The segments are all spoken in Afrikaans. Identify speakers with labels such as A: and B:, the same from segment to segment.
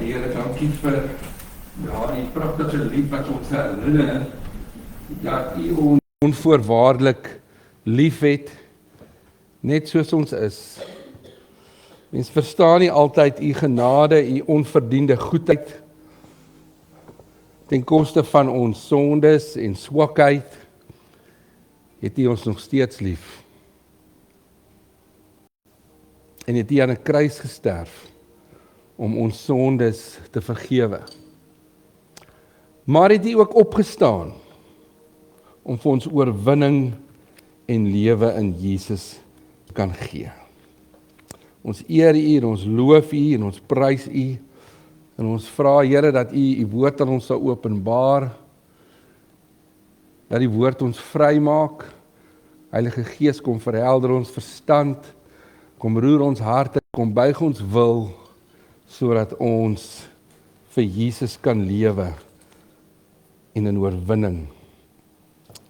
A: Here, dankie vir die pragtige lied wat ons herinner dat U ons onvoorwaardelik liefhet, net soos ons is. Mens verstaan nie altyd U genade, U onverdiende goedheid ten koste van ons sondes en swakheid, het U ons nog steeds lief. En het U aan 'n kruis gesterf om ons sondes te vergewe. Maar het U ook opgestaan om vir ons oorwinning en lewe in Jesus kan gee. Ons eer U en ons loof U en ons prys U en ons vra Here dat U woord aan ons sal openbaar, dat die woord ons vrymaak. Heilige Gees, kom verhelder ons verstand, kom roer ons harte, kom buig ons wil, sodat ons vir Jesus kan lewe en in oorwinning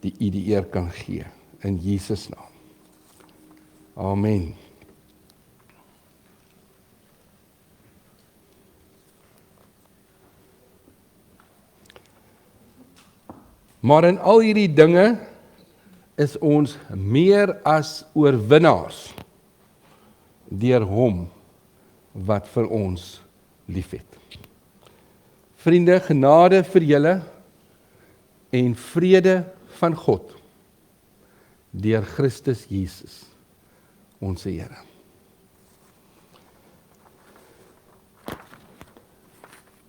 A: die U die eer kan gee. In Jesus naam. Amen. Maar in al hierdie dinge is ons meer as oorwinnaars deur Hom wat vir ons liefhet. Vriende, genade vir julle en vrede van God deur Christus Jesus, ons Here.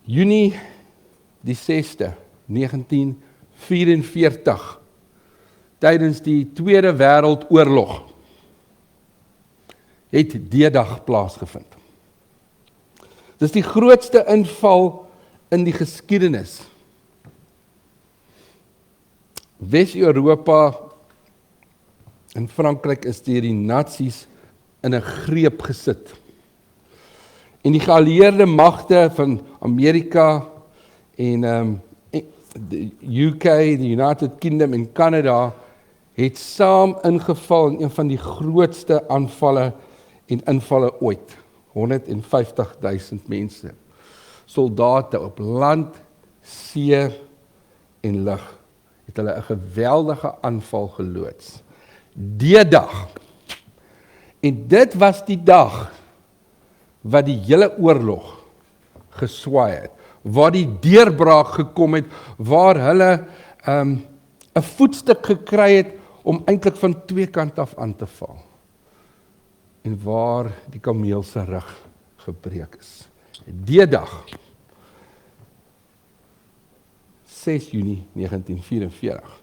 A: Junie die 6de, 1944, tydens die Tweede Wêreldoorlog, het D-dag plaasgevind. Dis die grootste inval in die geskiedenis. Wes-Europa en Frankryk is deur die Nazi's in 'n greep gesit. En die geallieerde magte van Amerika en die UK, die United Kingdom en Canada het saam ingeval in een van die grootste aanvalle en invalle ooit. 150.000 mense, soldate op land, see en lug, het hulle 'n geweldige aanval geloods. D-dag. En dit was die dag wat die hele oorlog geswaai het, waar die deurbraak gekom het, waar hulle 'n voetstuk gekry het om eintlik van twee kante af aan te val. En waar die kameel se rug gebreek is. D-dag. 6 Junie 1944.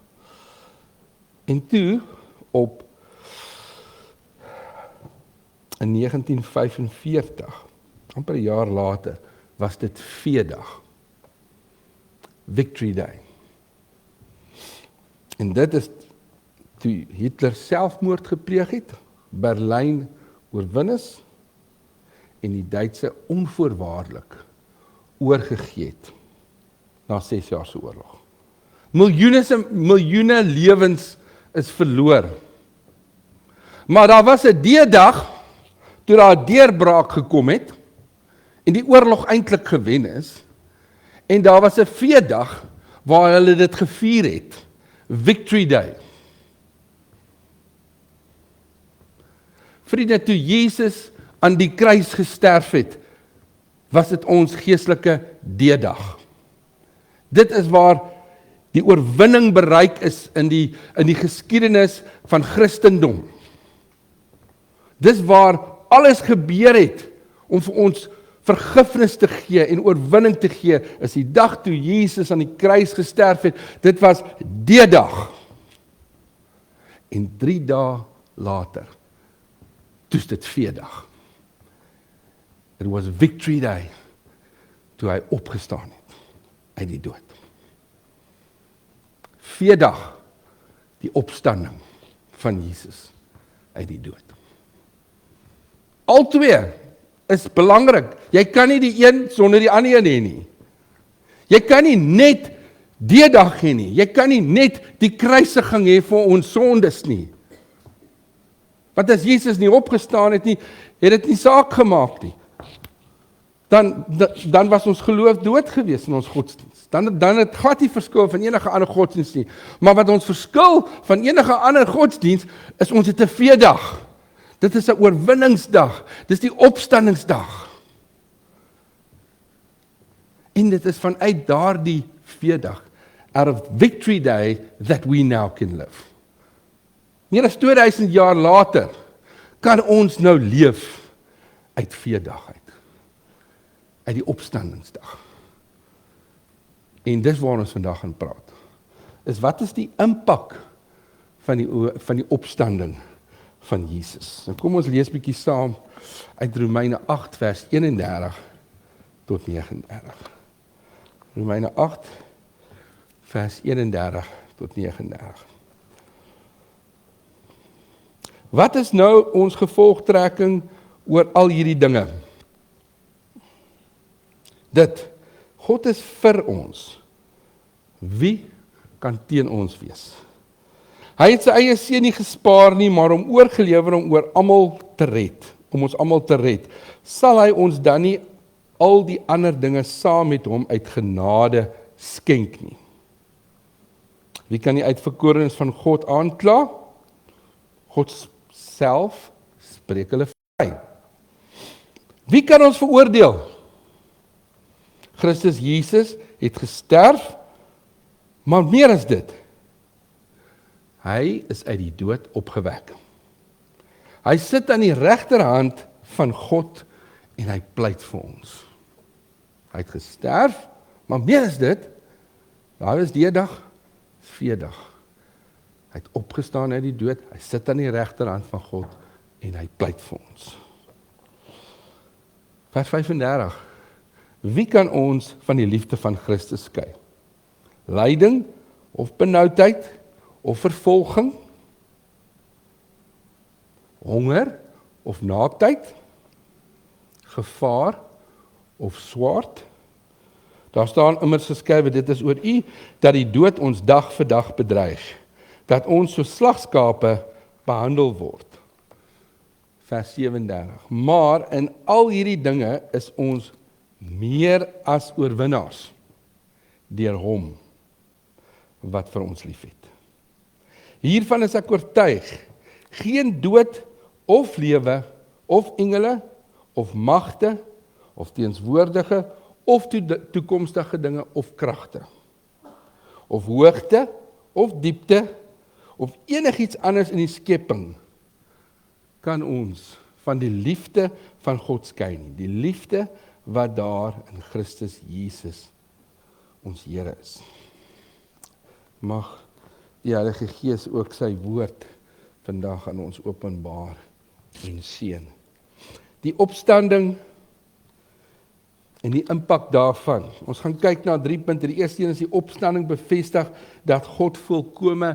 A: En toe in 1945, amper 'n jaar later, was dit V-dag. Victory Day. En dit is toe Hitler selfmoord gepleeg het, Berlyn oorwin is en die Duitse onvoorwaardelik oorgegee het na 6 jaar se oorlog. Miljoene lewens is verloor. Maar daar was 'n D-dag toe daar 'n deurbraak gekom het en die oorlog eintlik gewen is, en daar was 'n V-dag waar hulle dit gevier het, Victory Day. Vriende, toe Jesus aan die kruis gesterf het, was dit ons geestelike D-dag. Dit is waar die oorwinning bereik is in die geskiedenis van Christendom. Dis waar alles gebeur het om vir ons vergifnis te gee en oorwinning te gee, is die dag toe Jesus aan die kruis gesterf het. Dit was D-dag. En 3 dae later, toe is dit V-dag. It was Victory Day, toe hy opgestaan het uit die dood. V-dag, die opstanding van Jesus uit die dood. Al twee is belangrik. Jy kan nie die een sonder die ander een hê nie. Jy kan nie net D-dag hê nie. Jy kan nie net die kruisiging hê vir ons sondes nie. Want as Jesus nie opgestaan het nie, het dit nie saak gemaak nie. dan was ons geloof dood gewees in ons godsdienst. Dan het glad nie verskil van enige ander godsdienst nie. Maar wat ons verskil van enige ander godsdienst, is ons het 'n feesdag. Dit is 'n oorwinningsdag. Dis die opstandingsdag. En dit is vanuit daardie feesdag, out of Victory Day, that we now can live. Meer as 2000 jaar later, kan ons nou leef uit feesdag uit. Uit die opstandingsdag. En dis waar ons vandag gaan praat. Wat is die impak van die opstanding van Jesus? Nou kom ons lees bietjie saam uit Romeine 8 vers 31 tot 39. Romeine 8 vers 31 tot 39. Wat is nou ons gevolgtrekking oor al hierdie dinge? God is vir ons. Wie kan teen ons wees? Hy het sy eie seun nie gespaar nie, maar hom oorgelewer om oor almal te red, om ons almal te red. Sal hy ons dan nie al die ander dinge saam met hom uit genade skenk nie? Wie kan die uitverkorenes van God aankla? God self spreek hulle vry. Wie kan ons veroordeel? Christus Jesus het gesterf, maar meer as dit. Hy is uit die dood opgewek. Hy sit aan die regterhand van God en hy pleit vir ons. Hy het gesterf, maar meer as dit, daar is die dag, feesdag. Hy het opgestaan uit die dood, hy sit aan die regterhand van God en hy pleit vir ons. Vers 35. Wie kan ons van die liefde van Christus skei? Lyding of benoudheid of vervolging? Honger of naaktheid? Gevaar of swaard? Daar staan immers geskrywe, dit is oor U, dat die dood ons dag vir dag bedreig, dat ons so slagskape behandel word. Vers 37. Maar in al hierdie dinge is ons meer as oorwinnaars deur hom wat vir ons liefhet. Hiervan is ek oortuig, geen dood of lewe of engele of magte of teenswoordige of toekomstige dinge of kragte of hoogte of diepte of enigiets anders in die skepping kan ons van die liefde van God skei nie. Die liefde wat daar in Christus Jesus ons Here is. Mag die Heilige Gees ook sy woord vandag aan ons openbaar en seën. Die opstanding en die impak daarvan. Ons gaan kyk na 3 punte. Die eerste een is die opstanding bevestig dat God volkome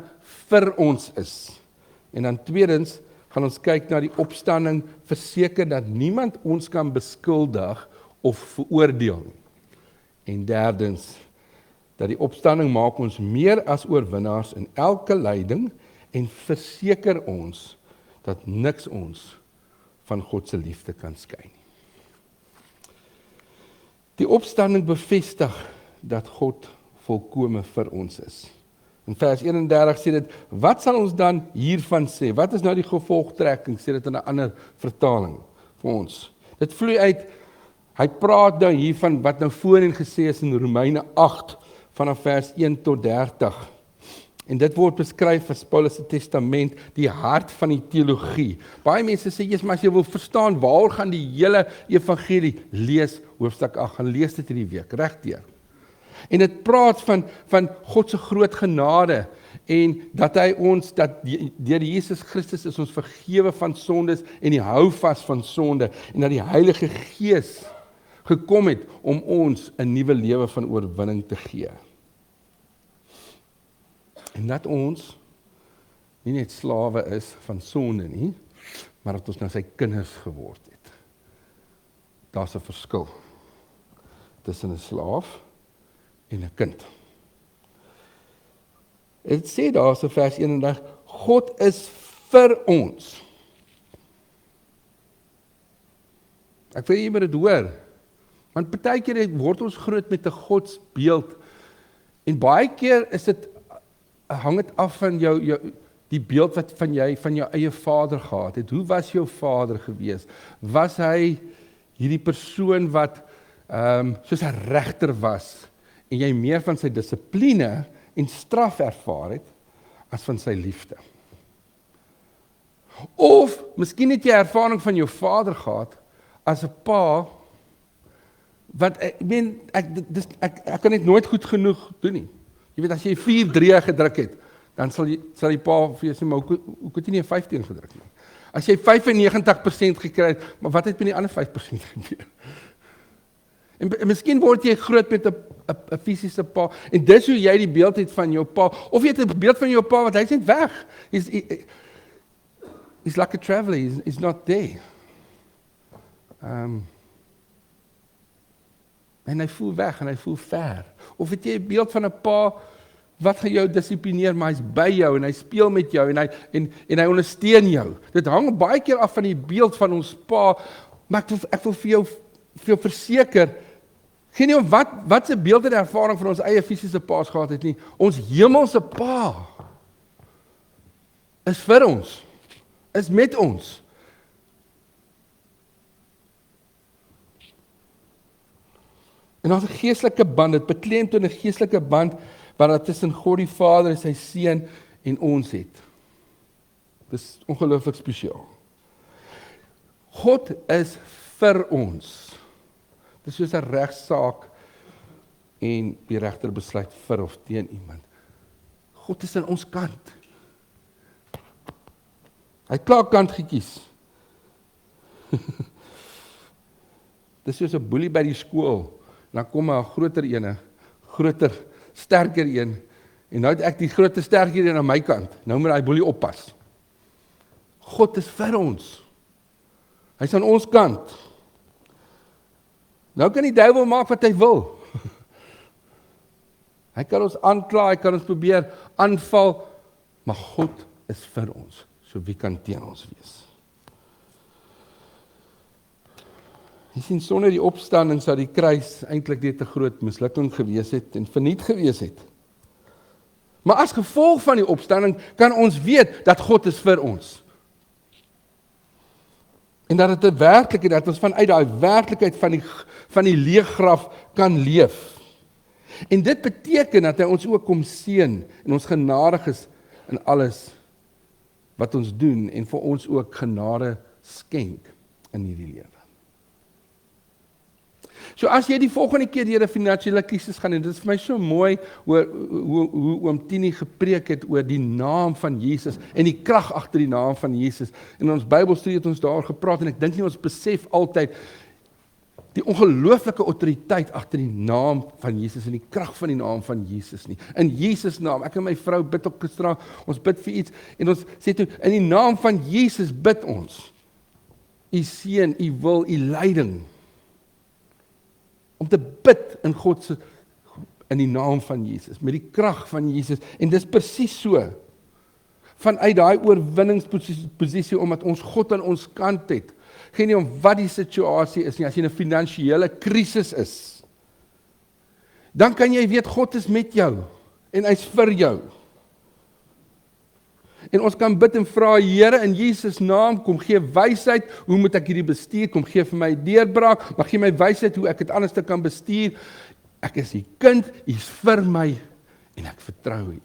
A: vir ons is. En dan tweedens gaan ons kyk na die opstanding verseker dat niemand ons kan beskuldig of veroordeel nie. En derdens, dat die opstanding maak ons meer as oorwinnaars in elke lyding en verseker ons dat niks ons van God se liefde kan skei nie. Die opstanding bevestig dat God volkome vir ons is. In vers 31 sê dit, wat sal ons dan hiervan sê? Wat is nou die gevolgtrekking? Sê dit in 'n ander vertaling vir ons. Dit vloei uit, hy praat nou hiervan wat nou voorheen gesê is in Romeine 8 vanaf vers 1 tot 30. En dit word beskryf as Paulus se testament, die hart van die teologie. Baie mense sê, Jesus, maar as jy wil verstaan, waar gaan die hele evangelie? Lees hoofstuk 8, gaan lees dit hierdie week, regdeur. En dit praat van God se groot genade, en dat hy ons, dat deur Jesus Christus is ons vergewe van sondes, en die hou vas van sonde, en dat die Heilige Gees gekom het om ons 'n nuwe lewe van oorwinning te gee. En dat ons nie net slawe is van sonde nie, maar dat ons nou sy kinders geword het. Daar's 'n verskil tussen 'n slaaf en 'n kind. Dit sê daar so vers 31, God is vir ons. Ek wil jy moet dit hoor. Want baie keer word ons groot met 'n godsbeeld en baie keer is dit hang dit af van die beeld wat van jou eie vader gehad het. Hoe was jou vader gewees? Was hy hierdie persoon wat soos 'n regter was en jy meer van sy dissipline en straf ervaar het as van sy liefde? Of miskien het jy ervaring van jou vader gehad as 'n pa wat ek kan dit nooit goed genoeg doen nie. Jy weet, as jy 4-3 gedruk het, dan sal die pa vir jou sê, maar hoe het jy nie 'n 15 gedruk nie? As jy 95% gekry het, maar wat het met die ander 5% gebeur? En miskien word jy groot met 'n fisiese pa, en dis hoe jy die beeld het van jou pa, of jy het 'n beeld van jou pa, wat hy's net weg. He's like a traveler, he's not there. En hy voel weg, en hy voel ver. Of het jy 'n beeld van 'n pa, wat gaan jou dissiplineer, maar hy's by jou, en hy speel met jou, en hy ondersteun jou. Dit hang baie keer af van die beeld van ons pa, maar ek wil vir jou verseker, geen nie om wat se beeld en ervaring van ons eie fisiese paas gehad het nie, ons hemelse pa is vir ons, is met ons. En ons 'n geestelike band, dit beklemtoon 'n geestelike band wat daar tussen God die Vader en sy Seun en ons het. Dis ongelooflik spesiaal. God is vir ons. Dis soos 'n regsaak en die regter besluit vir of teen iemand. God is aan ons kant. Hy het klaar kant gekies. Dis soos 'n boelie by die skool. Dan kom 'n groter ene, groter, sterker een, en nou het ek die groter, sterker een aan my kant. Nou moet hy boelie oppas. God is vir ons. Hy is aan ons kant. Nou kan die duiwel maak wat hy wil. Hy kan ons aankla, hy kan ons probeer aanval, maar God is vir ons. So wie kan teen ons wees? Jy sien, sonder die opstanding sou die kruis eintlik net 'n groot mislukking gewees het en verniet gewees het. Maar as gevolg van die opstanding kan ons weet dat God is vir ons. En dat dit 'n werklikheid, dat ons vanuit daai werklikheid van die leë graf kan leef. En dit beteken dat hy ons ook kom seën en ons genadig is in alles wat ons doen en vir ons ook genade skenk in hierdie lewe. So as jy die volgende keer deur 'n finansiële krisis gaan, en dit is vir my so mooi hoe oom Tini gepreek het oor die naam van Jesus en die krag agter die naam van Jesus. In ons Bybelstudie het ons daar gepraat, en ek dink nie ons besef altyd die ongelooflike autoriteit agter die naam van Jesus en die krag van die naam van Jesus nie. In Jesus naam, ek en my vrou bid op gister, ons bid vir iets, en ons sê toe, in die naam van Jesus bid ons. U seën, u wil, u leiding. Om te bid in God se, in die naam van Jesus, met die krag van Jesus, en dis presies so, vanuit daai oorwinningsposisie, omdat ons God aan ons kant het, geen nie om wat die situasie is nie, as jy in 'n finansiële krisis is, dan kan jy weet, God is met jou, en hy's vir jou. En ons kan bid en vra, Here, in Jesus naam, kom gee wysheid, hoe moet ek hierdie bestuur, kom gee vir my deurbraak, maar gee my wysheid hoe ek dit anders te kan bestuur. Ek is die kind, U is vir my, en ek vertrou U.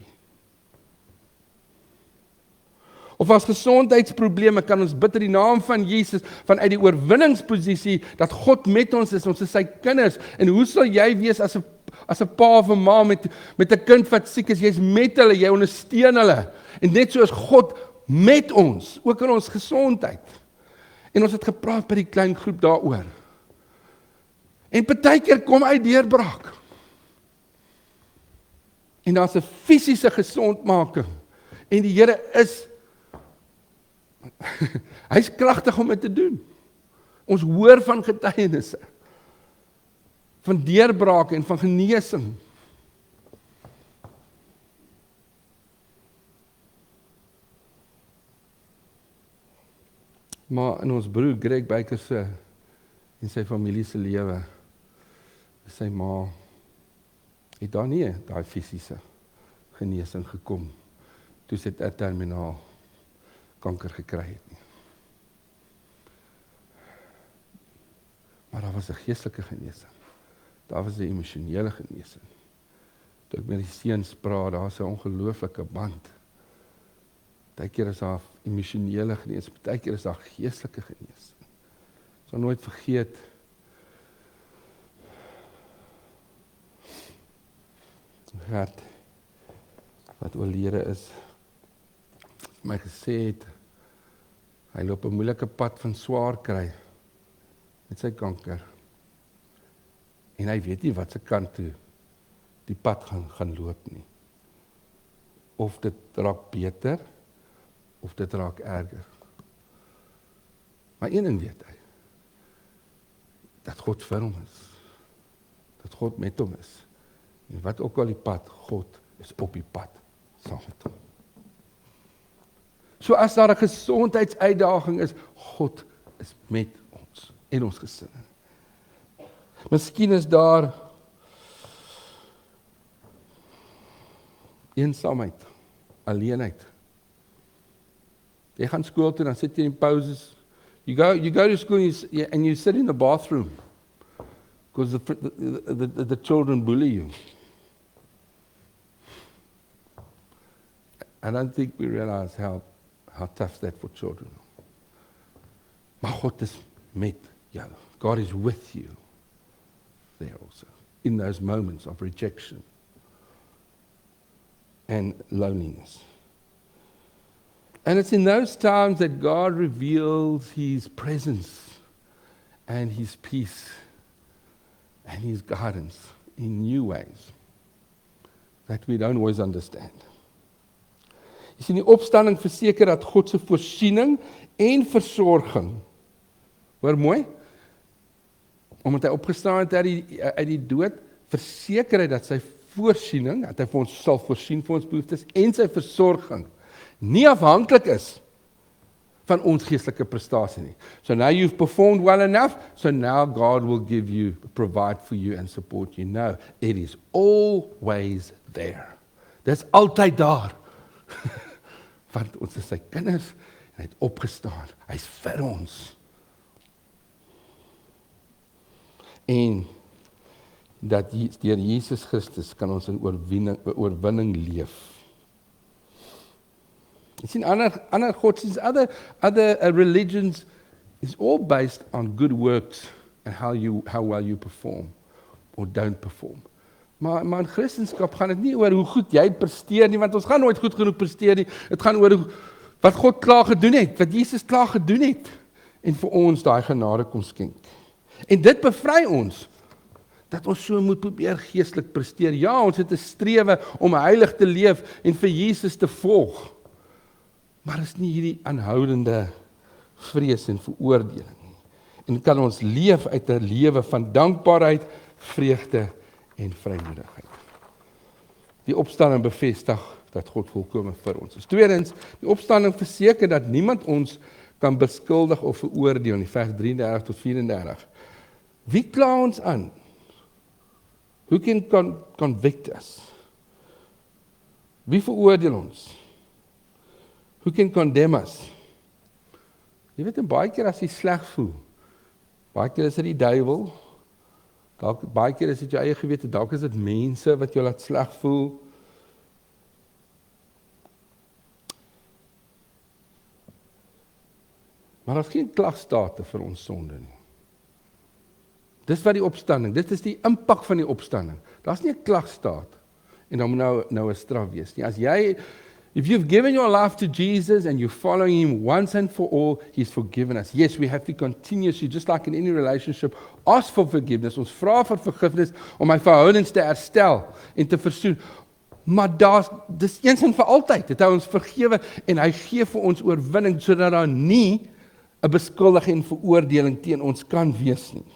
A: Of as gesondheidsprobleme kan ons bid in die naam van Jesus, vanuit die oorwinningsposisie, dat God met ons is sy kinders, en hoe sal jy wees as 'n pa of 'n ma met 'n kind wat siek is, jy's met hulle, jy ondersteun hulle, en net soos God met ons, ook in ons gesondheid. En ons het gepraat by die klein groep daaroor. En partykeer kom hy deurbraak. En daar's 'n fisiese gesondmaking, en die Here is hy's kragtig om dit te doen. Ons hoor van getuienisse, van deurbrake en van genesing. Maar in ons broer Greg Baker se en sy familie se lewe Sy ma het daar nie daai fisiese genesing gekom toe sy 'n terminaal kanker gekry het nie. Maar daar was 'n geestelike genesing. Daar was 'n emosionele genesing. Toe ek met die seuns praat, daar's 'n ongelooflike band. Partykeer is daar emosionele genesing, partykeer is daar geestelike genesing. Ek sal nooit vergeet Gert, wat oorlede is, my gesê het, hy loop 'n moeilike pad van swaar kry met sy kanker. En hy weet nie wat se kant toe die pad gaan loop nie. Of dit raak beter, of dit raak erger. Maar een ding weet hy, dat God vir hom is, dat God met hom is. En wat ook al die pad, God is op die pad saam met hom. So as daar 'n gesondheidsuitdaging is, God is met ons en ons gesinne. Miskien is daar eensaamheid, alleenheid. Jy gaan skool toe, dan sit jy in pauses. You go to school and you sit in the bathroom because the children bully you. I don't think we realize how tough that for children. Maar God is met jou. God is with you there also, in those moments of rejection and loneliness. And it's in those times that God reveals His presence and His peace and His guidance in new ways that we don't always understand. Jy sien, die opstanding verseker dat God se voorsiening en versorging, hoor mooi, omdat hy opgestaan het uit die dood, verseker hy dat sy voorsiening, dat hy vir ons sal voorsien vir ons behoeftes, en sy versorging nie afhanklik is van ons geestelike prestasie nie. So now you've performed well enough, so now God will provide for you and support you. No, it is always there. Dit is altyd daar. Want ons is sy kinders, en hy het opgestaan. Hy is vir ons. En dat deur Jesus Christus kan ons in oorwinning leef. You see, other godsdienste, other religions is all based on good works and how well you perform or don't perform. Maar in Christendom gaan dit nie oor hoe goed jy presteer nie, want ons gaan nooit goed genoeg presteer nie. Dit gaan oor wat God klaar gedoen het, wat Jesus klaar gedoen het en vir ons daai genade kom skenk. En dit bevry ons dat ons so moet probeer geestelik presteer. Ja, ons het 'n strewe om heilig te leef en vir Jesus te volg. Maar is nie hierdie aanhoudende vrees en veroordeling nie. En kan ons leef uit 'n lewe van dankbaarheid, vreugde en vrymoedigheid. Die opstanding bevestig dat God volkome vir ons is. Tweedens, die opstanding verseker dat niemand ons kan beskuldig of veroordeel in vers 33 tot 34. Wie kla ons aan? Who can convict us? Wie veroordeel ons? Who can condemn us? Jy weet, baie keer as jy sleg voel, baie keer is dit die duiwel, baie keer is dit jou eie gewete, dalk is dit mense wat jou laat sleg voel. Maar daar is geen klagstate vir ons sonde nie. Dis wat die opstanding, dit is die impak van die opstanding. Daar's nie 'n klagstaat en dan moet nou 'n straf wees nie. As jy If you've given your life to Jesus and you're following Him once and for all, He's forgiven us. Yes, we have to continuously, just like in any relationship, ask for forgiveness. Ons vra vir vergifnis om my verhoudings te herstel en te versoen. Maar dis eens en vir altyd. Dit hou ons vergewe en Hy gee vir ons oorwinning sodat daar nie 'n beskuldiging en veroordeling teen ons kan wees nie.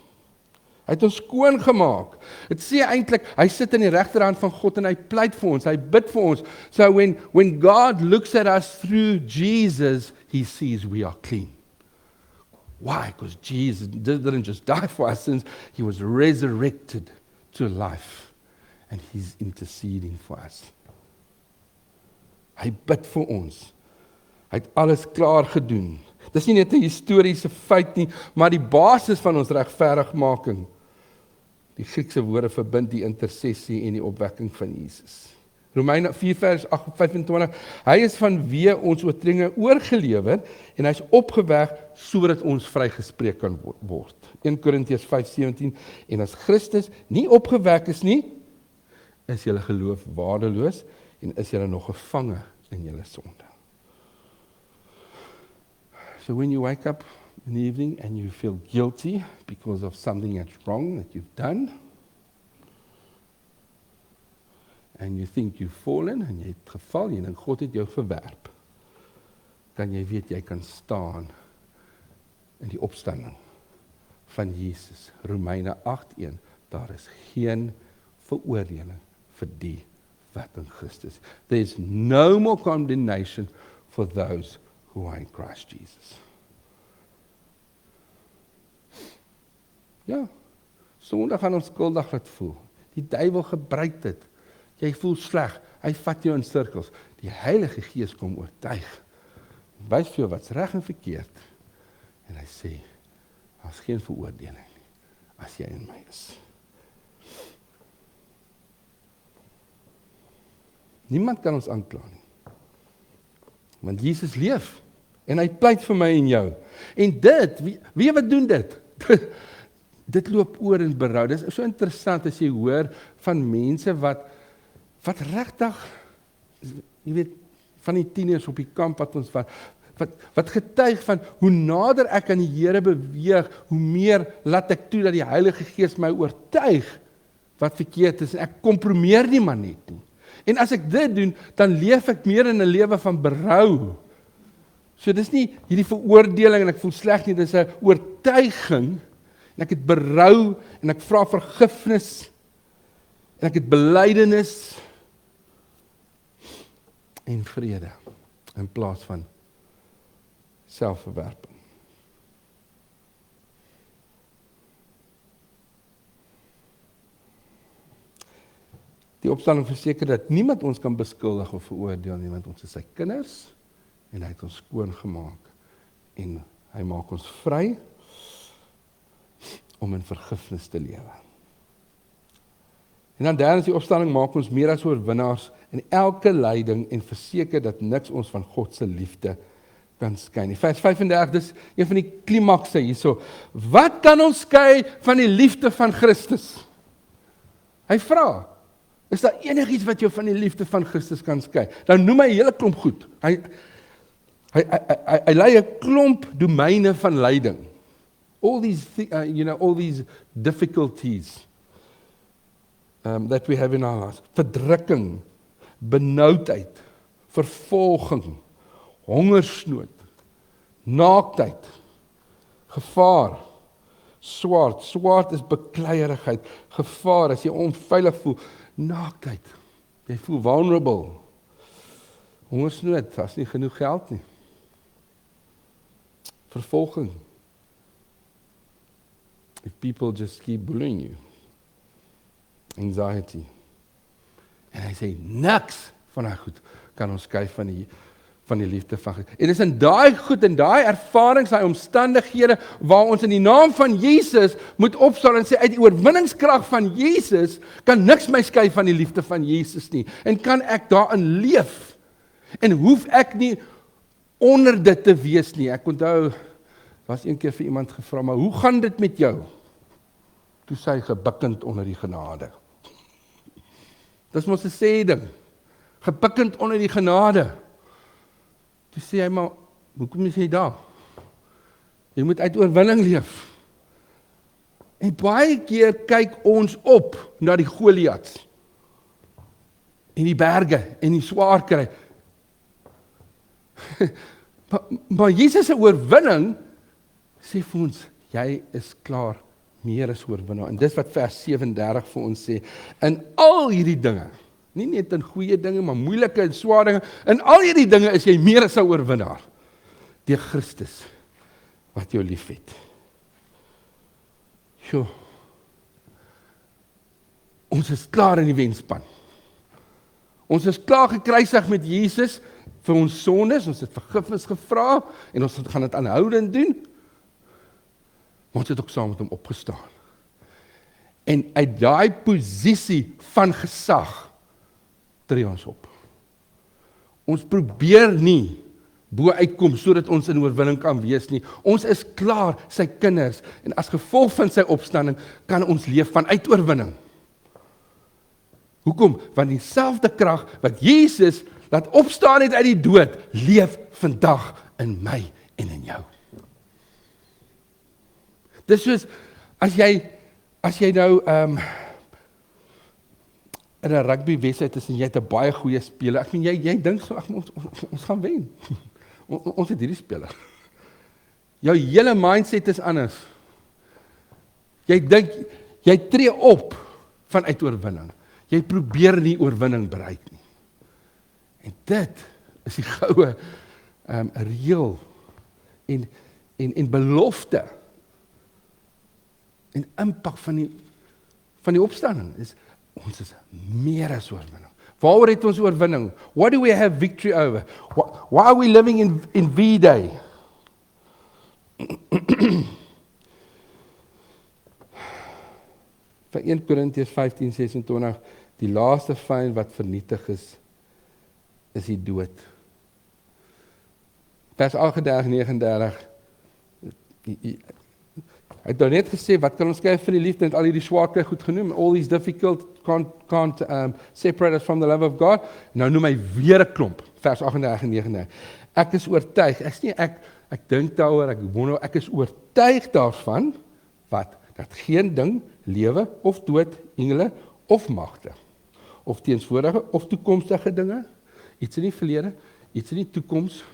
A: Hy het ons skoon gemaak. Dit sê eintlik, hy sit in die regterhand van God en hy pleit vir ons, hy bid vir ons. So when God looks at us through Jesus, He sees we are clean. Why? Because Jesus didn't just die for our sins, He was resurrected to life. And he's interceding for us. Hy bid vir ons. Hy het alles klaar gedoen. Dis nie net 'n historiese feit nie, maar die basis van ons regverdigmaking. Die Griekse woorde verbind die intersessie en die opwekking van Jesus. Romeine 4 vers 25, hy is vanweë ons oortredinge oorgelewer en hy's opgewek sodat ons vrygespreek kan word. 1 Korintiërs 5:17, en as Christus nie opgewek is nie, is julle geloof waardeloos en is julle nog gevange in julle sonde. So when you wake up in the evening and you feel guilty because of something that's wrong that you've done, and you think you've fallen, en jy het geval, en God het jou verwerp, dan jy weet jy kan staan in die opstanding van Jesus. Romeine 8:1, daar is geen veroordeling vir die wat in Christus. There is no more condemnation for those who are in Christ Jesus. Ja, sonde gaan ons skuldig laat voel. Die duiwel gebruik dit. Jy voel sleg, hy vat jou in sirkels. Die Heilige Gees kom oortuig. Wys vir jou wat's reg en verkeerd. En hy sê, daar's geen veroordeling nie, as jy in my is. Niemand kan ons aankla nie. Want Jesus leef, en hy pleit vir my en jou. En dit, wie wat doen dit? Dit loop oor in berou. Dit is so interessant as jy hoor van mense wat regtig, jy weet, van die tieners op die kamp wat ons wat getuig van hoe nader ek aan die Here beweeg, hoe meer laat ek toe dat die Heilige Gees my oortuig wat verkeerd is, en ek kompromeer nie maar net nie. En as ek dit doen, dan leef ek meer in 'n lewe van berou. So dis nie hierdie veroordeling en ek voel sleg nie, dis 'n oortuiging, en ek het berou, en ek vra vergifnis, en ek het belydenis, en vrede, in plaas van selfverwerping. Die opstanding verseker dat niemand ons kan beskuldig of veroordeel nie, want ons is sy kinders, en hy het ons skoon gemaak, en hy maak ons vry, om in vergifnis te lewe. En dan derdens, die opstanding maak ons meer as oorwinnaars in elke lyding en verseker dat niks ons van God se liefde kan skei nie. Vers 35, dis een van die klimakse hierso. Wat kan ons skei van die liefde van Christus? Hy vra, is daar enigiets wat jou van die liefde van Christus kan skei? Dan noem hy 'n hele klomp goed. Hy lei 'n klomp domeine van lyding. All these difficulties that we have in our lives. Verdrukking, benoudheid, vervolging, hongersnood, naaktheid, gevaar, swaard. Swaard is bekleierigheid. Gevaar, as jy onveilig voel, naaktheid. Jy voel vulnerable. Hongersnood, as nie genoeg geld nie. Vervolging. If people just keep bullying you. Anxiety. En hy sê, niks van daai goed kan ons skei van die liefde van God. En dis in daai goed en daai ervarings, daai omstandighede waar ons in die naam van Jesus moet opstaan en sê, uit die oorwinningskrag van Jesus kan niks my skei van die liefde van Jesus nie. En kan ek daarin leef? En hoef ek nie onder dit te wees nie. Ek onthou, was een keer vir iemand gevra, maar hoe gaan dit met jou? Toe sê hy gebukkend onder die genade. Dis mos 'n sê ding. Gebukkend onder die genade. Toe sê hy, maar hoekom is jy daar? Jy moet uit oorwinning leef. En baie keer kyk ons op na die Goliats. En die berge en die swaar kry. maar Jesus se oorwinning sê vir ons, jy is klaar, meer as oorwinnaar. En dis wat vers 37 vir ons sê, in al hierdie dinge, nie net in goeie dinge, maar moeilike en swaar dinge, in al hierdie dinge is jy meer as 'n oorwinnaar, deur Christus, wat jou lief het. Jo. Ons is klaar in die wenspan. Ons is klaar gekruisig met Jesus vir ons sondes, ons het vergifnis gevra en ons gaan dit aanhoudend doen. Maar ons het ook saam met hom opgestaan. En uit daai posisie van gesag tree ons op. Ons probeer nie bo uitkom sodat ons in oorwinning kan wees nie. Ons is klaar sy kinders en as gevolg van sy opstanding kan ons leef vanuit oorwinning. Hoekom? Want dieselfde krag wat Jesus laat opstaan het uit die dood, leef vandag in my en in jou. Dis soos, as jy nou in 'n rugbywedstryd is en jy het 'n baie goeie speler, ek meen jy dink so, ons gaan wen. Ons het hierdie speler. Jou hele mindset is anders. Jy dink, jy tree op vanuit oorwinning. Jy probeer nie oorwinning bereik nie. En dit is die goue reël en belofte en impak van die opstanding. Ons is meer as oorwinning. Waaroor het ons oorwinning? What do we have victory over? Why are we living in V-Day? Vir 1 Korintiërs 15:26, die laaste vyand wat vernietig is die dood. Vers 38:39, hy het nou net gesê, wat kan ons skei vir die liefde, en al hierdie swaar kry goed genoem, all these difficult can't separate us from the love of God. Nou noem hy weer 'n klomp, vers 38:39. Ek is oortuig, ek dink daaroor, ek wonder, ek is oortuig daarvan, wat? Dat geen ding, lewe of dood, engele of magte, of teenswoordige of toekomstige dinge, iets in die verlede, iets in die toekoms,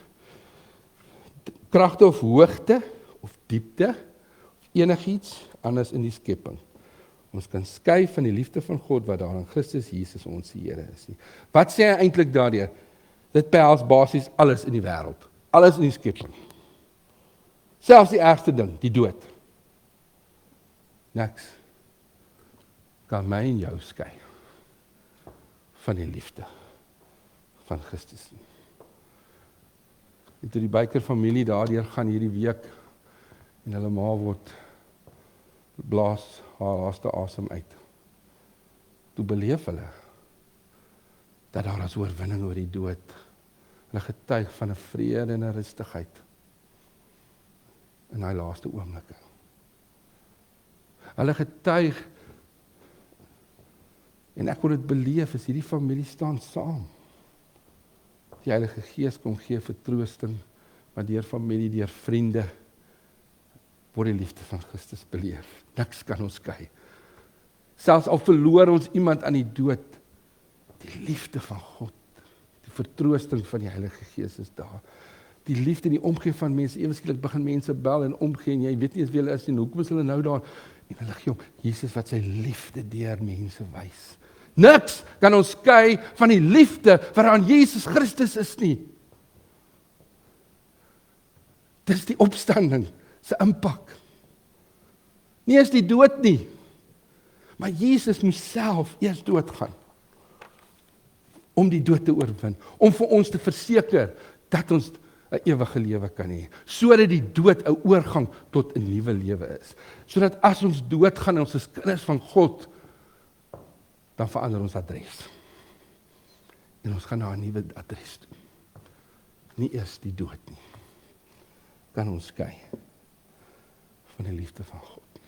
A: kragte of hoogte, of diepte, enigiets anders in die skepping. Ons kan skei van die liefde van God wat daar in Christus Jesus ons Here is nie. Wat sê hy eintlik daardeur? Dit behels basies alles in die wêreld, alles in die skepping. Selfs die ergste ding, die dood. Niks kan my en jou skei van die liefde van Christus nie. Toe die Baker familie daardeur gaan hierdie week en hulle ma word blaas haar laaste asem uit. Toe beleef hulle dat daar is oorwinning oor die dood. Hulle getuig van 'n vrede en 'n rustigheid in daai laaste oomblikke. Hulle getuig en ek kon dit beleef as hierdie familie staan saam. Die Heilige Gees kom gee vertroosting, maar deur familie, deur vriende word die liefde van Christus beleef. Niks kan ons skei. Selfs al verloor ons iemand aan die dood, die liefde van God, die vertroosting van die Heilige Gees is daar. Die liefde en die omgee van mense, ewe skielik begin mense bel en omgee en jy weet nie eens wie hulle is en hoekom is hulle nou daar? En hulle gee om Jesus wat sy liefde deur mense wys. Niks kan ons skei van die liefde wat aan Jesus Christus is nie. Dis die opstanding se impak. Nie eens die dood nie. Maar Jesus moes self eers doodgaan om die dood te oorwin, om vir ons te verseker dat ons 'n ewige lewe kan hê, sodat die dood 'n oorgang tot 'n nuwe lewe is. Sodat as ons doodgaan en ons is kinders van God, dan verander ons adres. En ons gaan na 'n nuwe adres toe. Nie eers die dood nie. Kan ons skei van die liefde van God.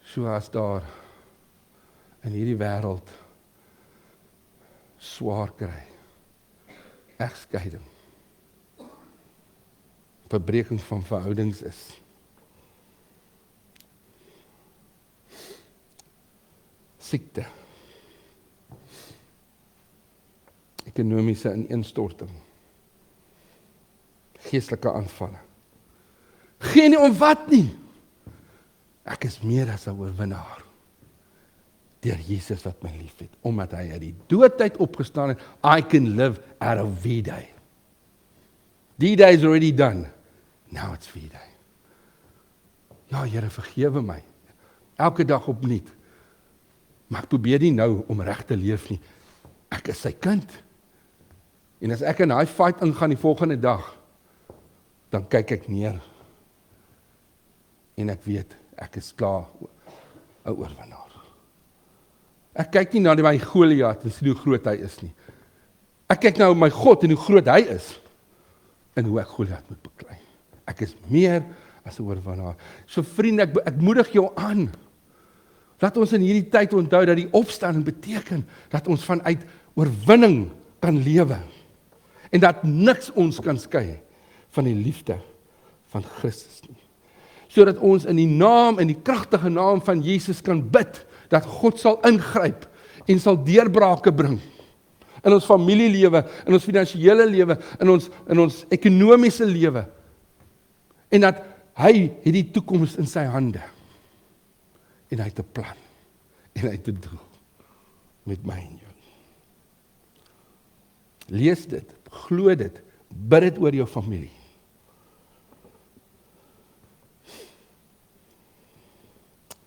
A: So as daar in hierdie wêreld swaar kry, egskeiding, verbreking van verhoudings is, siekte, ekonomiese ineenstorting, geestelike aanvalle. Geen nie om wat nie. Ek is meer as 'n oorwinnaar deur Jesus wat my liefhet, omdat hy uit die dood uit opgestaan het. I can live out of V-Day. D-Day is already done. Now it's V-Day. Ja, Here, vergewe my. Elke dag opnuut. maar ek probeer nie nou om reg te leef nie. Ek is sy kind. En as ek in daai fight ingaan die volgende dag, dan kyk ek neer. En ek weet, ek is klaar 'n oorwinnaar. Ek kyk nie na my Goliat en sien hoe groot hy is nie. Ek kyk nou op my God en hoe groot hy is, en hoe ek Goliat moet beklei. Ek is meer as 'n oorwinnaar. So vriende, ek moedig jou aan. Laat ons in hierdie tyd onthou dat die opstanding beteken dat ons vanuit oorwinning kan lewe. En dat niks ons kan skei van die liefde van Christus nie. Sodat ons in die naam, in die kragtige naam van Jesus kan bid, dat God sal ingryp en sal deurbrake bring. In ons familielewe, in ons finansiële lewe, in ons ekonomiese lewe. En dat hy het die toekoms in sy hande. En hy het 'n plan. En hy het 'n doel met my en jou. Lees dit, glo dit, bid dit oor jou familie.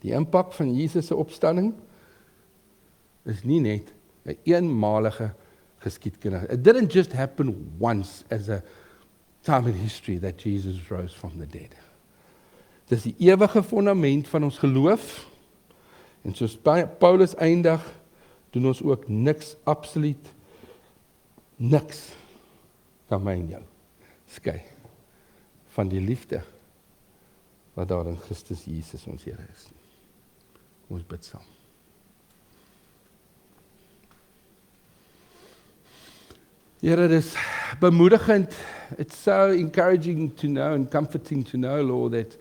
A: Die impak van Jesus se opstanding is nie net 'n eenmalige geskiedkundige. It didn't just happen once as a time in history that Jesus rose from the dead. Dis die ewige fondament van ons geloof. En soos Paulus eindig, doen ons ook niks, absoluut niks kan my en jou skei van die liefde wat daar in Christus Jesus ons Here is. Ons bid saam. Here, dis bemoedigend. It's so encouraging to know and comforting to know, Lord, that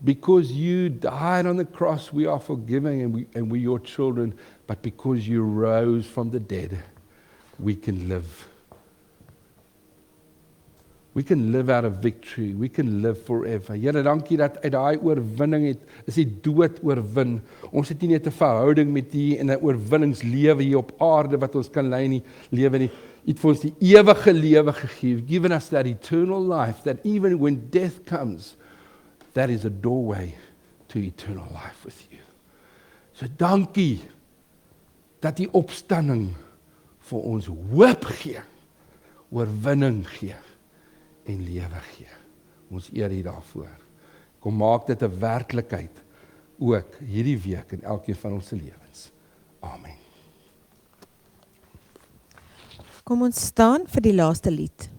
A: because you died on the cross, we are forgiven and we're your children, but because you rose from the dead, we can live. We can live out of victory. We can live forever. Here, dankie dat uit daai oorwinning is die dood oorwin. Ons het nie net 'n verhouding met U en 'n oorwinningslewe hier op aarde wat ons kan lei nie, lewe nie. U het vir ons die ewige lewe gegee. Given us that eternal life, that even when death comes, that is a doorway to eternal life with you. So dankie dat die opstanding vir ons hoop gee, oorwinning gee en lewe gee. Ons eer U daarvoor. Kom maak dit 'n werklikheid ook hierdie week in elkeen van ons se lewens. Amen.
B: Kom ons staan vir die laaste lied.